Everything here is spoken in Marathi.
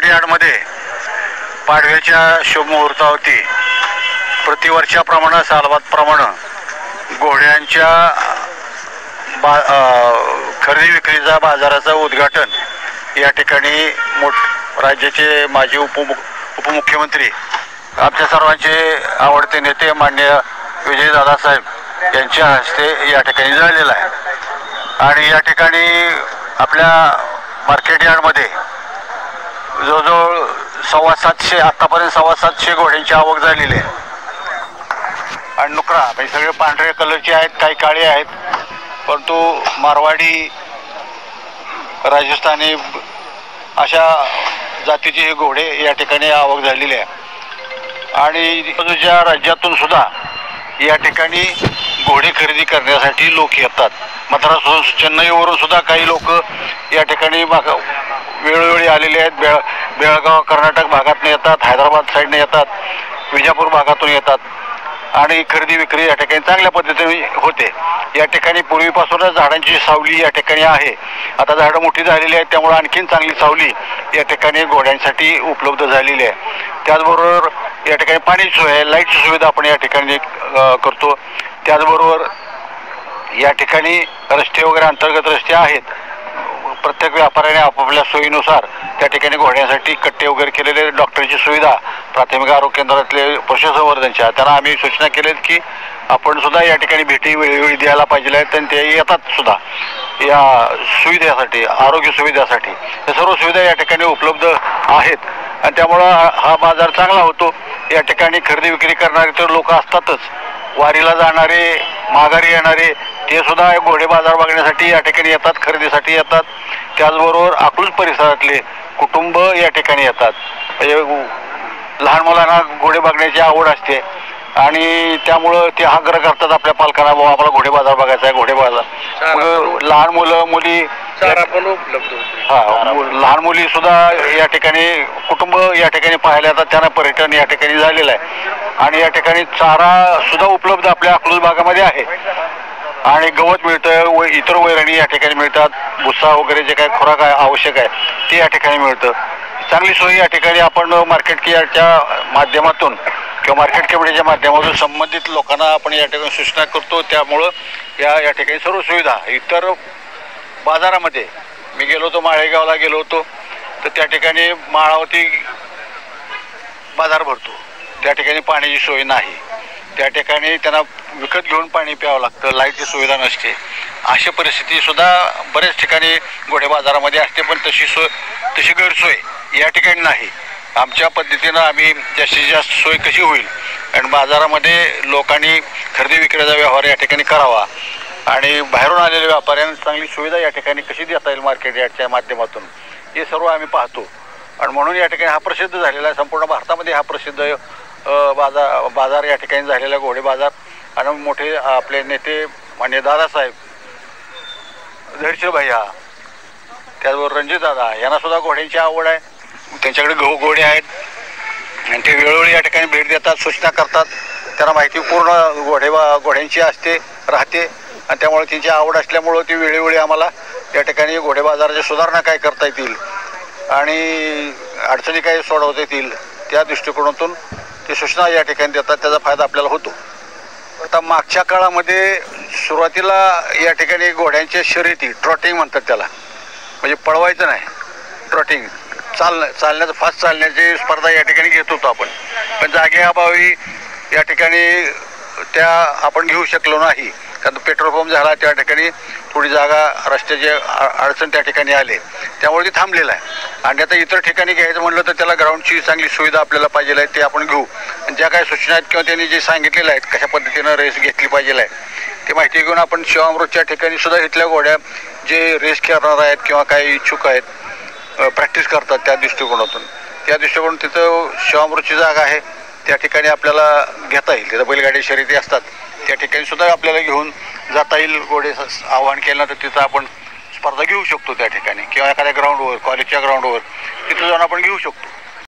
यार्डमध्ये पाडव्याच्या शुभमुहूर्तावरती प्रतिवर्षाप्रमाणे सालबादप्रमाणे घोड्यांच्या खरेदी विक्रीचा बाजाराचं उद्घाटन या ठिकाणी राज्याचे माजी उपमुख्यमंत्री आमच्या सर्वांचे आवडते नेते माननीय विजयदादा साहेब यांच्या हस्ते या ठिकाणी झालेला आहे। आणि या ठिकाणी आपल्या मार्केट यार्डमध्ये जवळजवळ 750 आतापर्यंत 750 घोड्यांची आवक झालेली आहे। आणि नुकरा म्हणजे सगळे पांढरे कलरचे आहेत, काही काळे आहेत, परंतु मारवाडी राजस्थानी अशा जातीचे हे घोडे या ठिकाणी आवक झालेली आहे। आणि बाजूच्या राज्यातून सुद्धा या ठिकाणी घोडे खरेदी करण्यासाठी लोक येतात। मद्रास चेन्नईवरून सुद्धा काही लोक या ठिकाणी वेळोवेळी आलेले आहेत। बेळगाव कर्नाटक भागातून येतात, हैदराबाद साईडने येतात, विजापूर भागातून येतात आणि खरेदी विक्री या ठिकाणी चांगल्या पद्धतीने होते। या ठिकाणी पूर्वीपासूनच झाडांची सावली या ठिकाणी आहे। आता झाडं मोठी झालेली आहेत, त्यामुळे आणखीन चांगली सावली या ठिकाणी घोड्यांसाठी उपलब्ध झालेली आहे। त्याचबरोबर या ठिकाणी पाण्याची सोय आहे, लाईटची सुविधा आपण या ठिकाणी करतो। त्याचबरोबर या ठिकाणी रस्ते वगैरे अंतर्गत रस्ते आहेत। प्रत्येक व्यापाऱ्याने आपापल्या सोयीनुसार त्या ठिकाणी घोड्यांसाठी कट्टे वगैरे केलेले, डॉक्टरची सुविधा प्राथमिक आरोग्य केंद्रातले पशुसंवर्धनच्या त्यांना आम्ही सूचना केल्यात की आपण सुद्धा या ठिकाणी भेटी वेळोवेळी द्यायला पाहिजे आहेत आणि ते येतात सुद्धा या सुविधेसाठी, आरोग्य सुविधेसाठी। या सर्व सुविधा या ठिकाणी उपलब्ध आहेत आणि त्यामुळं हा बाजार चांगला होतो। या ठिकाणी खरेदी विक्री करणारे तर लोक असतातच, वारीला जाणारे, माघारी येणारे ते सुद्धा घोडे बाजार बघण्यासाठी या ठिकाणी येतात, खरेदीसाठी येतात। त्याचबरोबर अकलूज परिसरातले कुटुंब या ठिकाणी येतात। लहान मुलांना घोडे बघण्याची आवड असते आणि त्यामुळं ते आग्रह करतात आपल्या पालकांना, बाबा आम्हाला घोडे बाजार बघायचा आहे, घोडे बाजार। लहान मुलं मुली उपलब्ध, लहान मुली सुद्धा या ठिकाणी कुटुंब या ठिकाणी पाहायला येतात, त्यांना पर्यटन या ठिकाणी झालेलं आहे। आणि या ठिकाणी चारा सुद्धा उपलब्ध आपल्या अकलूज भागामध्ये आहे आणि गवत मिळतं व इतर वैरणी या ठिकाणी मिळतात। भुसा वगैरे जे काही खुराक आवश्यक आहे ते या ठिकाणी मिळतं। चांगली सोय या ठिकाणी आपण मार्केट यार्डच्या माध्यमातून किंवा मार्केट कमिटीच्या माध्यमातून संबंधित लोकांना आपण या ठिकाणी सूचना करतो। त्यामुळं या ठिकाणी सर्व सुविधा इतर बाजारामध्ये मी गेलो होतो, माळेगावला गेलो होतो, तर त्या ठिकाणी माळावती बाजार भरतो, त्या ठिकाणी पाण्याची सोय नाही, त्या ठिकाणी त्यांना विकत घेऊन पाणी प्यावं लागतं, लाईटची सुविधा नसते। अशी परिस्थिती सुद्धा बऱ्याच ठिकाणी घोडे बाजारामध्ये असते, पण तशी गैरसोय या ठिकाणी नाही। आमच्या पद्धतीनं आम्ही जास्तीत जास्त सोय कशी होईल आणि बाजारामध्ये लोकांनी खरेदी विक्रीचा व्यवहार या ठिकाणी करावा आणि बाहेरून आलेल्या व्यापाऱ्यांना चांगली सुविधा या ठिकाणी कशी देता येईल मार्केट यार्डच्या माध्यमातून, हे सर्व आम्ही पाहतो। आणि म्हणून या ठिकाणी हा प्रसिद्ध झालेला आहे, संपूर्ण भारतामध्ये हा प्रसिद्ध बाजार या ठिकाणी झालेला घोडे बाजार। आणि मोठे आपले नेते माननीय दादासाहेब, धैर्य भैया, त्याचबरोबर रणजित दादा यांना सुद्धा घोड्यांची आवड आहे, त्यांच्याकडे घोडे आहेत आणि ते वेळोवेळी या ठिकाणी भेट देतात, सूचना करतात, त्यांना माहिती पूर्ण घोड्यांची राहते आणि त्यामुळे त्यांची आवड असल्यामुळं ती वेळोवेळी आम्हाला या ठिकाणी घोडे बाजाराची सुधारणा काय करता येतील आणि अडचणी काय सोडवता येतील त्या दृष्टिकोनातून ते सूचना या ठिकाणी देतात, त्याचा फायदा आपल्याला होतो। आता मागच्या काळामध्ये सुरुवातीला या ठिकाणी घोड्यांच्या शर्यती, ट्रॉटिंग म्हणतात त्याला, म्हणजे पळवायचं नाही, ट्रॉटिंग चालण्याचं, फास्ट चालण्याची स्पर्धा या ठिकाणी घेत होतो आपण, पण जागेअभावी या ठिकाणी त्या आपण घेऊ शकलो नाही, कारण पेट्रोल पंप झाला त्या ठिकाणी थोडी जागा, रस्त्याचे अडचण त्या ठिकाणी आले, त्यामुळे ते थांबलेलं आहे। आणि आता इतर ठिकाणी घ्यायचं म्हटलं तर त्याला ग्राउंडची चांगली सुविधा आपल्याला पाहिजे आहे, ते आपण घेऊ। आणि ज्या काही सूचना आहेत किंवा त्यांनी जे सांगितलेलं आहेत कशा पद्धतीनं रेस घेतली पाहिजे आहे ते माहिती घेऊन आपण शिवामृतच्या ठिकाणी सुद्धा इथल्या घोड्या जे रेस खेळणार आहेत किंवा काही इच्छुक आहेत, प्रॅक्टिस करतात, त्या दृष्टिकोनातून तिथं शिवामृतची जागा आहे, त्या ठिकाणी आपल्याला घेता येईल। तिथं बैलगाडी शर्यती असतात, त्या ठिकाणी सुद्धा आपल्याला घेऊन जाता येईल। घोडे आव्हान केलं तर तिथं आपण स्पर्धा घेऊ शकतो त्या ठिकाणी, किंवा एखाद्या ग्राउंडवर, कॉलेजच्या ग्राउंडवर तिथं जाऊन आपण घेऊ शकतो।